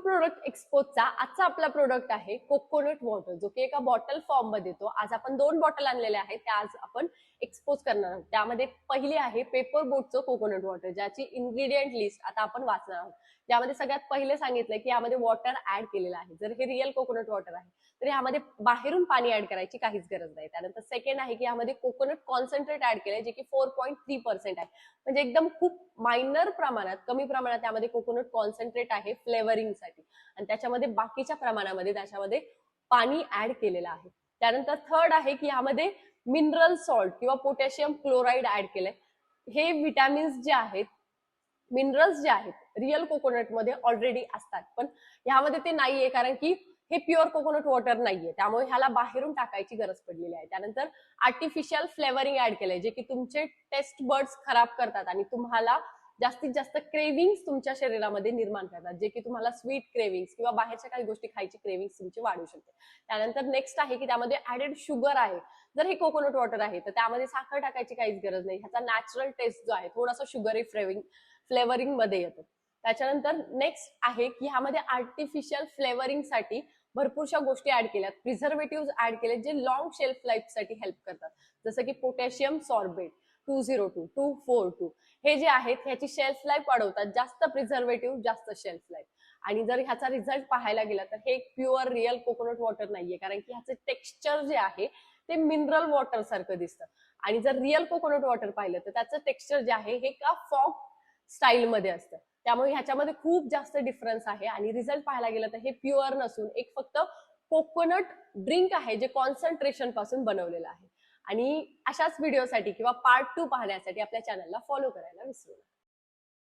Product एक्सपोजचा आजचा आपला product आहे कोकोनट वॉटर, जो की एका बॉटल फॉर्म मध्ये येतो. आज आपण 2 बॉटल आणलेल्या आहेत, त्या आज आपण एक्सपोज करणार आहोत. त्यामध्ये पहिली आहे पेपर बोटचं कोकोनट वॉटर, ज्याची इन्ग्रेडियंट लिस्ट आता आपण वाचणार आहोत. त्यामध्ये सगळ्यात पहिले सांगितलंय की यामध्ये वॉटर ऍड केलेलं आहे. जर हे रिअल कोकोनट वॉटर आहे तर यामध्ये बाहेरून पाणी ऍड करायची काहीच गरज नाही. त्यानंतर सेकंड आहे की यामध्ये कोकोनट कॉन्सन्ट्रेट ऍड केलंय, जे की 4.3% आहे. म्हणजे एकदम खूप मायनर प्रमाणात, कमी प्रमाणात त्यामध्ये कोकोनट कॉन्सन्ट्रेट आहे फ्लेवरिंग साठी, आणि त्याच्यामध्ये बाकीच्या प्रमाणामध्ये त्याच्यामध्ये पाणी ऍड केलेलं आहे. त्यानंतर थर्ड आहे की यामध्ये मिनरल सॉल्ट किंवा पोटॅशियम क्लोराईड ऍड केलंय. हे विटॅमिन्स जे आहेत, मिनरल्स जे आहेत रिअल कोकोनट मध्ये ऑलरेडी असतात, पण ह्यामध्ये ते नाहीये कारण की हे प्युअर कोकोनट वॉटर नाहीये, त्यामुळे ह्याला बाहेरून टाकायची गरज पडलेली आहे. त्यानंतर आर्टिफिशियल फ्लेवरिंग ऍड केलंय, जे की तुमचे टेस्ट बर्ड्स खराब करतात आणि तुम्हाला जास्तीत जास्त क्रेविंग्स तुमच्या शरीरामध्ये निर्माण करतात, जे की तुम्हाला स्वीट क्रेविंग्स किंवा बाहेरच्या काही गोष्टी खायची क्रेविंग्स तुमची वाढू शकते. त्यानंतर नेक्स्ट आहे की त्यामध्ये ऍडेड शुगर आहे. जर हे कोकोनट वॉटर आहे तर त्यामध्ये साखर टाकायची काहीच गरज नाही. ह्याचा नॅचरल टेस्ट जो आहे थोडासा शुगरी फ्लेवरिंग मध्ये येतो. त्याच्यानंतर नेक्स्ट आहे की ह्यामध्ये आर्टिफिशियल फ्लेवरिंग साठी भरपूरशा गोष्टी ऍड केल्यात, प्रिझर्वेटिव्ह ऍड केले, जे लॉंग शेल्फ लाईफ साठी हेल्प करतात, जसं की पोटॅशियम सॉर्बेट 202 242 हे जे आहेत ह्याची शेल्फ लाईफ वाढवतात, जास्त प्रिझर्वेटिव्ह जास्त शेल्फ लाईफ. आणि जर ह्याचा रिझल्ट पाहायला गेला तर हे एक प्युअर रिअल कोकोनट वॉटर नाहीये, कारण की ह्याचं टेक्स्चर जे आहे ते मिनरल वॉटर सारखं दिसतं. आणि जर रिअल कोकोनट वॉटर पाहिलं तर त्याचं टेक्स्चर जे आहे हे का फॉग स्टाईल मध्ये असतं. त्यामुळे ह्याच्यामध्ये खूप जास्त डिफरन्स आहे. आणि रिझल्ट पाहायला गेलं तर हे प्युअर नसून एक फक्त कोकोनट ड्रिंक आहे, जे कॉन्सन्ट्रेशन पासून बनवलेलं आहे. आणि अशाच व्हिडिओसाठी किंवा पार्ट 2 पाहण्यासाठी आपल्या चॅनलला फॉलो करायला विसरू नका.